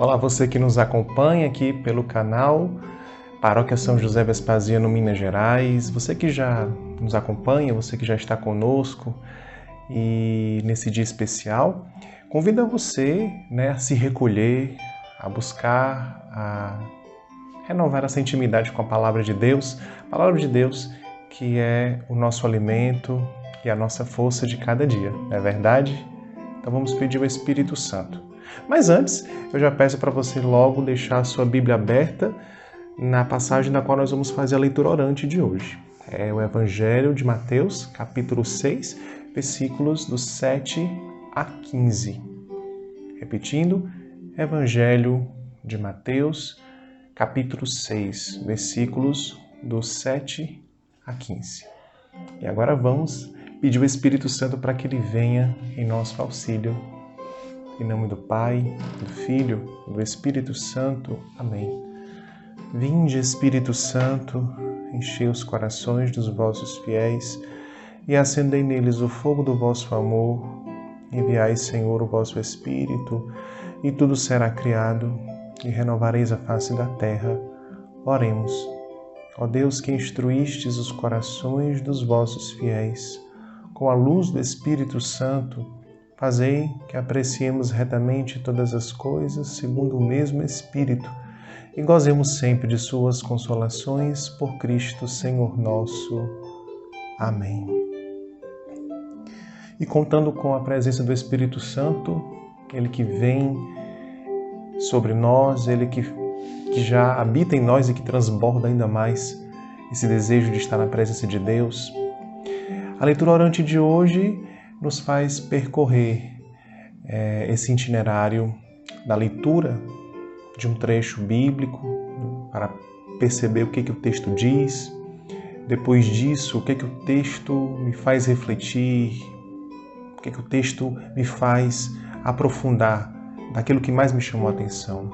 Olá, você que nos acompanha aqui pelo canal Paróquia São José Vespasiano, Minas Gerais. Você que já nos acompanha, você que já está conosco e nesse dia especial, convido você, a se recolher, a buscar, a renovar essa intimidade com a Palavra de Deus. A Palavra de Deus que é o nosso alimento e a nossa força de cada dia, não é verdade? Então vamos pedir ao Espírito Santo. Mas antes, eu já peço para você logo deixar a sua Bíblia aberta na passagem da qual nós vamos fazer a leitura orante de hoje. É o Evangelho de Mateus, capítulo 6, versículos do 7 a 15. Repetindo, Evangelho de Mateus, capítulo 6, versículos do 7 a 15. E agora vamos pedir ao Espírito Santo para que ele venha em nosso auxílio. Em nome do Pai, do Filho e do Espírito Santo. Amém. Vinde, Espírito Santo, enchei os corações dos vossos fiéis e acendei neles o fogo do vosso amor. Enviai, Senhor, o vosso Espírito, e tudo será criado, e renovareis a face da terra. Oremos. Ó Deus, que instruístes os corações dos vossos fiéis, com a luz do Espírito Santo, fazei que apreciemos retamente todas as coisas segundo o mesmo Espírito e gozemos sempre de suas consolações por Cristo, Senhor nosso. Amém. E contando com a presença do Espírito Santo, Ele que vem sobre nós, Ele que já habita em nós e que transborda ainda mais esse desejo de estar na presença de Deus, a leitura orante de hoje nos faz percorrer esse itinerário da leitura de um trecho bíblico para perceber o que o texto diz. Depois disso, o que o texto me faz refletir, o que o texto me faz aprofundar daquilo que mais me chamou a atenção.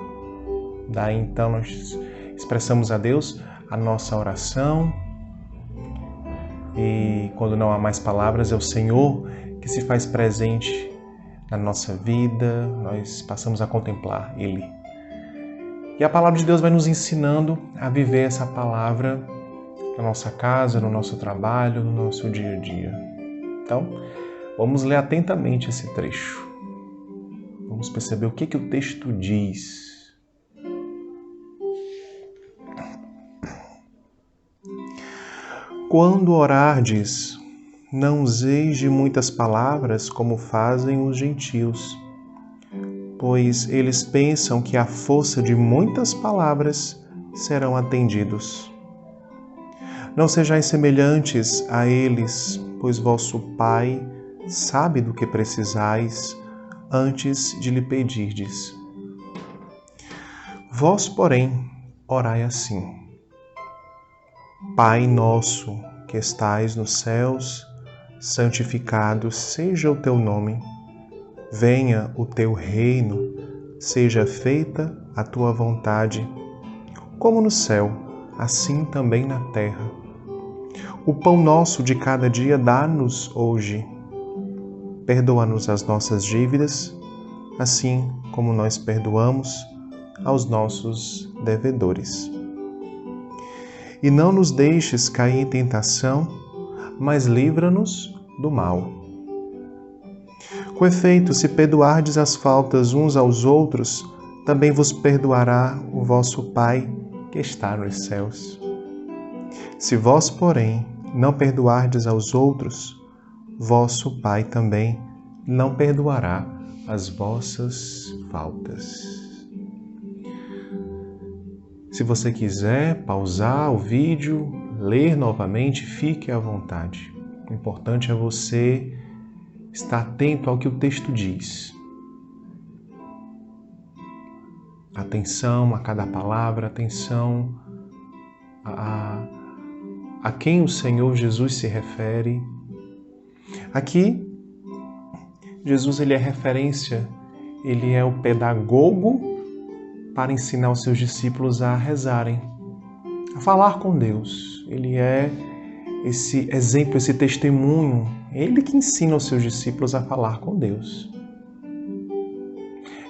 Daí então nós expressamos a Deus a nossa oração e quando não há mais palavras é o Senhor que se faz presente na nossa vida, nós passamos a contemplar Ele. E a palavra de Deus vai nos ensinando a viver essa palavra na nossa casa, no nosso trabalho, no nosso dia a dia. Então, vamos ler atentamente esse trecho. Vamos perceber o que o texto diz. Quando orardes, não useis de muitas palavras como fazem os gentios, pois eles pensam que à força de muitas palavras serão atendidos. Não sejais semelhantes a eles, pois vosso Pai sabe do que precisais antes de lhe pedirdes. Vós, porém, orai assim: Pai nosso, que estais nos céus, santificado seja o teu nome. Venha o teu reino, seja feita a tua vontade, como no céu, assim também na terra. O pão nosso de cada dia dá-nos hoje. Perdoa-nos as nossas dívidas, assim como nós perdoamos aos nossos devedores. E não nos deixes cair em tentação, mas livra-nos do mal. Com efeito, se perdoardes as faltas uns aos outros, também vos perdoará o vosso Pai que está nos céus. Se vós, porém, não perdoardes aos outros, vosso Pai também não perdoará as vossas faltas. Se você quiser pausar o vídeo, ler novamente, fique à vontade. O importante é você estar atento ao que o texto diz. Atenção a cada palavra, atenção a quem o Senhor Jesus se refere. Aqui, Jesus ele é referência, ele é o pedagogo para ensinar os seus discípulos a rezarem, a falar com Deus. Ele é esse exemplo, esse testemunho, ele que ensina os seus discípulos a falar com Deus.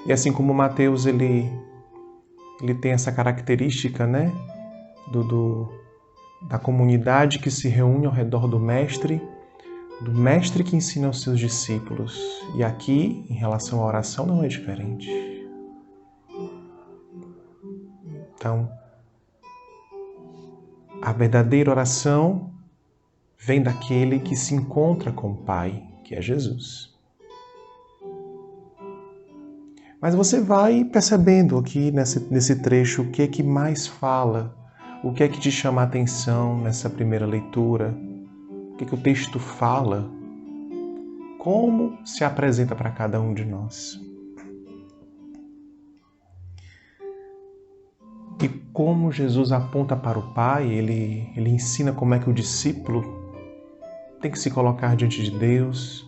E assim como Mateus ele ele tem essa característica, né, da comunidade que se reúne ao redor do mestre que ensina aos seus discípulos. E aqui, em relação à oração, não é diferente. Então, a verdadeira oração vem daquele que se encontra com o Pai, que é Jesus. Mas você vai percebendo aqui nesse trecho o que é que mais fala, o que é que te chama a atenção nessa primeira leitura, o que é que o texto fala, como se apresenta para cada um de nós. E como Jesus aponta para o Pai, ele ensina como é que o discípulo tem que se colocar diante de Deus,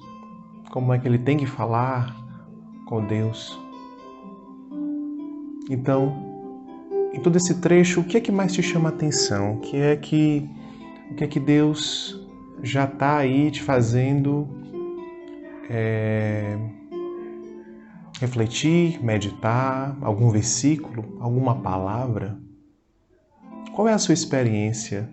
como é que ele tem que falar com Deus. Então, em todo esse trecho, o que é que mais te chama a atenção? O que é que Deus já está aí te fazendo refletir, meditar, algum versículo, alguma palavra? Qual é a sua experiência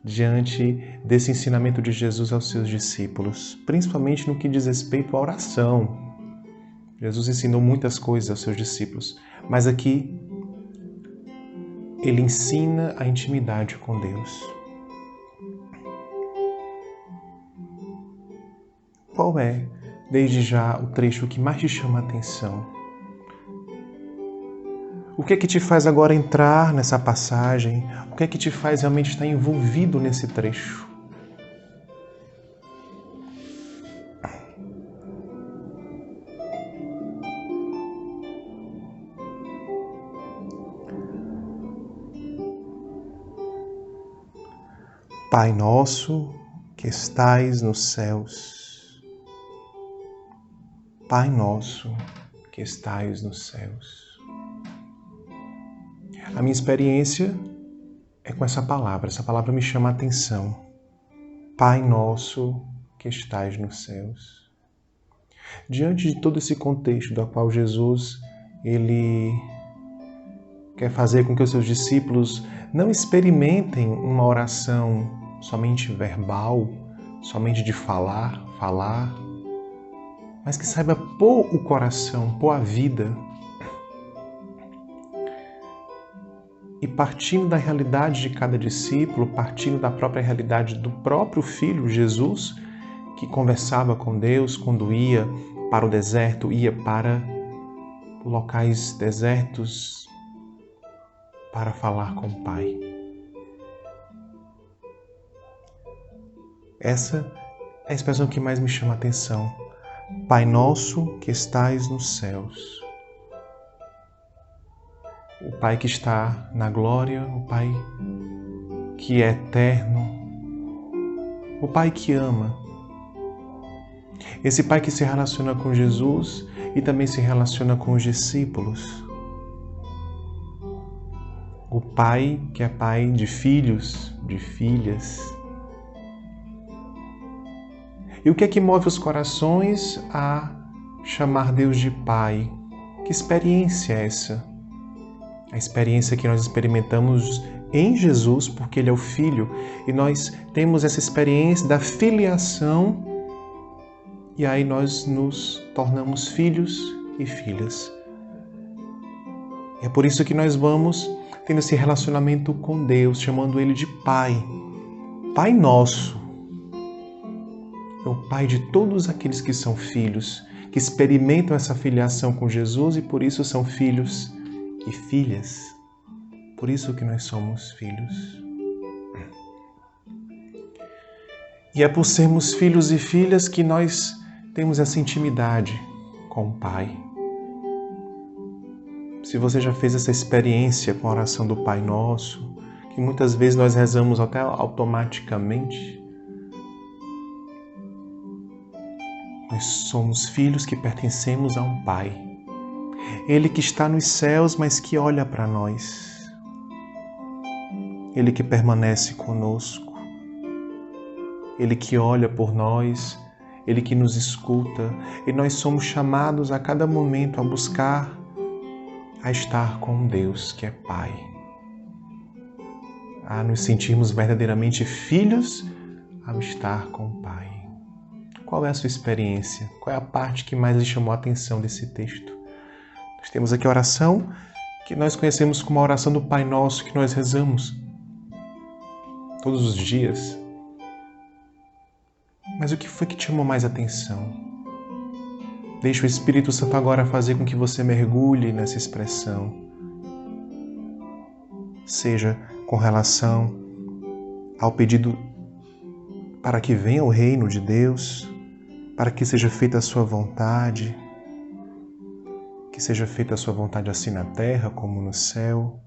diante desse ensinamento de Jesus aos seus discípulos, principalmente no que diz respeito à oração? Jesus ensinou muitas coisas aos seus discípulos, mas aqui ele ensina a intimidade com Deus. Qual é, desde já, o trecho que mais te chama a atenção? O que é que te faz agora entrar nessa passagem? O que é que te faz realmente estar envolvido nesse trecho? Pai nosso, que estais nos céus. Pai nosso, que estais nos céus. A minha experiência é com essa palavra me chama a atenção. Pai nosso, que estais nos céus. Diante de todo esse contexto do qual Jesus, ele quer fazer com que os seus discípulos não experimentem uma oração somente verbal, somente de falar, mas que saiba pôr o coração, pôr a vida. E partindo da realidade de cada discípulo, partindo da própria realidade do próprio Filho, Jesus, que conversava com Deus quando ia para o deserto, ia para locais desertos para falar com o Pai. Essa é a expressão que mais me chama a atenção. Pai nosso que estais nos céus. O Pai que está na glória, o Pai que é eterno, o Pai que ama. Esse Pai que se relaciona com Jesus e também se relaciona com os discípulos. O Pai que é Pai de filhos, de filhas. E o que é que move os corações a chamar Deus de Pai? Que experiência é essa? A experiência que nós experimentamos em Jesus, porque Ele é o Filho, e nós temos essa experiência da filiação, e aí nós nos tornamos filhos e filhas. E é por isso que nós vamos tendo esse relacionamento com Deus, chamando Ele de Pai. Pai nosso. É o Pai de todos aqueles que são filhos, que experimentam essa filiação com Jesus e por isso são filhos e filhas. Por isso que nós somos filhos. E é por sermos filhos e filhas que nós temos essa intimidade com o Pai. Se você já fez essa experiência com a oração do Pai Nosso, que muitas vezes nós rezamos até automaticamente, nós somos filhos que pertencemos a um Pai. Ele que está nos céus, mas que olha para nós. Ele que permanece conosco. Ele que olha por nós. Ele que nos escuta. E nós somos chamados a cada momento a buscar a estar com um Deus que é Pai, a nos sentirmos verdadeiramente filhos ao estar com o Pai. Qual é a sua experiência? Qual é a parte que mais lhe chamou a atenção desse texto? Nós temos aqui a oração que nós conhecemos como a oração do Pai Nosso, que nós rezamos todos os dias. Mas o que foi que te chamou mais atenção? Deixe o Espírito Santo agora fazer com que você mergulhe nessa expressão. Seja com relação ao pedido para que venha o reino de Deus, para que seja feita a sua vontade, que seja feita a sua vontade assim na terra como no céu.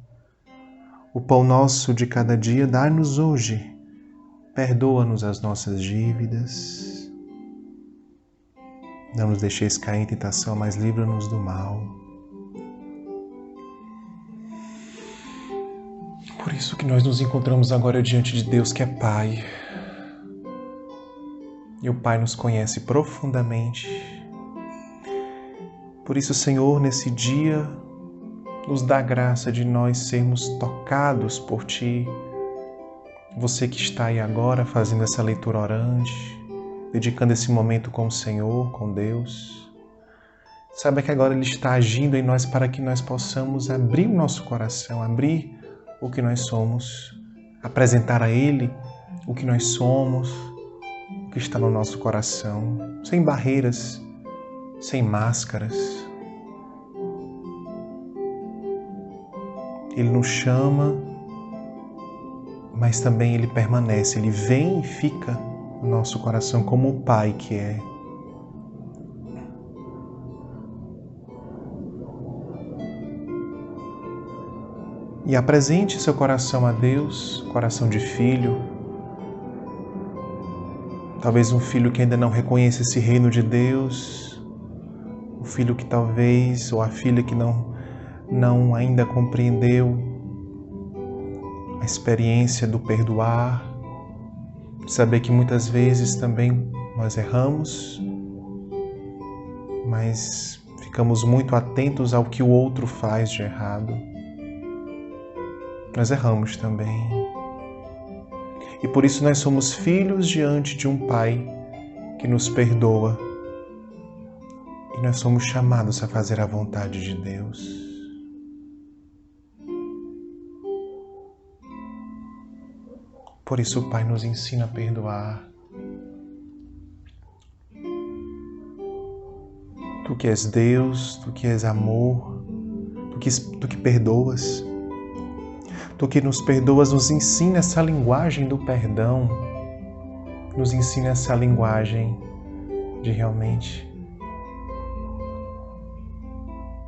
O pão nosso de cada dia dá-nos hoje. Perdoa-nos as nossas dívidas. Não nos deixeis cair em tentação, mas livra-nos do mal. Por isso que nós nos encontramos agora diante de Deus que é Pai. E o Pai nos conhece profundamente. Por isso, Senhor, nesse dia, nos dá a graça de nós sermos tocados por Ti. Você que está aí agora fazendo essa leitura orante, dedicando esse momento com o Senhor, com Deus. Saiba que agora Ele está agindo em nós para que nós possamos abrir o nosso coração, abrir o que nós somos, apresentar a Ele o que nós somos, o que está no nosso coração, sem barreiras, sem máscaras. Ele nos chama, mas também Ele permanece, Ele vem e fica no nosso coração como o Pai que é. E apresente seu coração a Deus, coração de filho. Talvez um filho que ainda não reconhece esse reino de Deus, o filho que talvez, ou a filha que não ainda compreendeu a experiência do perdoar, de saber que muitas vezes também nós erramos, mas ficamos muito atentos ao que o outro faz de errado. Nós erramos também. E por isso nós somos filhos diante de um Pai que nos perdoa. E nós somos chamados a fazer a vontade de Deus. Por isso o Pai nos ensina a perdoar. Tu que és Deus, Tu que és amor, Tu que perdoas. Tu que nos perdoas, nos ensina essa linguagem do perdão, nos ensina essa linguagem de realmente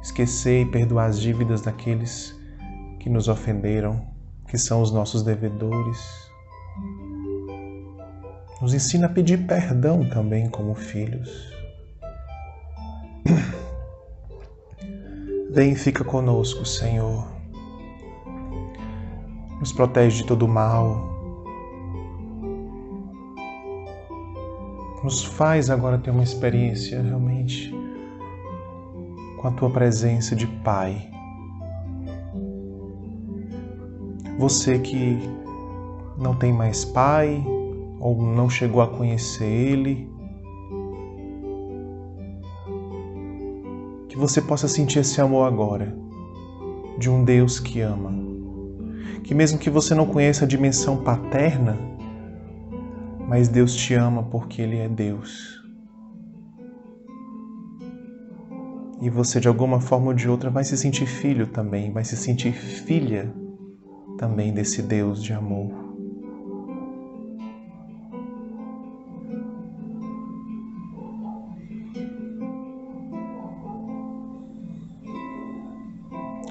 esquecer e perdoar as dívidas daqueles que nos ofenderam, que são os nossos devedores. Nos ensina a pedir perdão também como filhos. Vem e fica conosco, Senhor. Nos protege de todo mal. Nos faz agora ter uma experiência realmente com a Tua presença de Pai. Você que não tem mais Pai ou não chegou a conhecer Ele, que você possa sentir esse amor agora de um Deus que ama. Que mesmo que você não conheça a dimensão paterna, mas Deus te ama porque Ele é Deus. E você, de alguma forma ou de outra, vai se sentir filho também, vai se sentir filha também desse Deus de amor.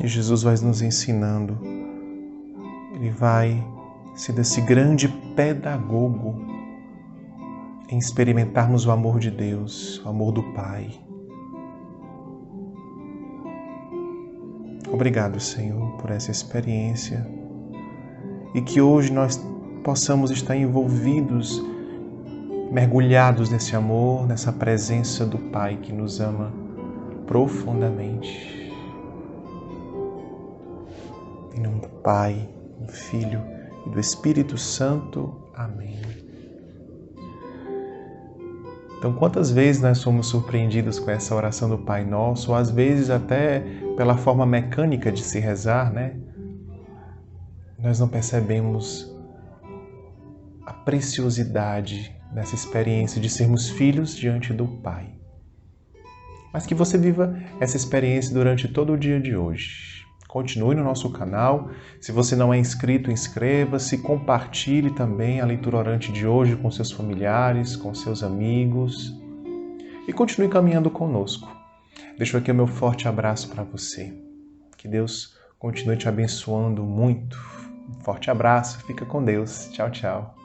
E Jesus vai nos ensinando. Ele vai ser esse grande pedagogo em experimentarmos o amor de Deus, o amor do Pai. Obrigado, Senhor, por essa experiência e que hoje nós possamos estar envolvidos, mergulhados nesse amor, nessa presença do Pai que nos ama profundamente. Em nome do Pai, do Filho e do Espírito Santo. Amém. Então, quantas vezes nós somos surpreendidos com essa oração do Pai Nosso, ou às vezes até pela forma mecânica de se rezar, né? Nós não percebemos a preciosidade dessa experiência de sermos filhos diante do Pai. Mas que você viva essa experiência durante todo o dia de hoje. Continue no nosso canal. Se você não é inscrito, inscreva-se, compartilhe também a leitura orante de hoje com seus familiares, com seus amigos e continue caminhando conosco. Deixo aqui o meu forte abraço para você. Que Deus continue te abençoando muito. Um forte abraço, fica com Deus. Tchau, tchau.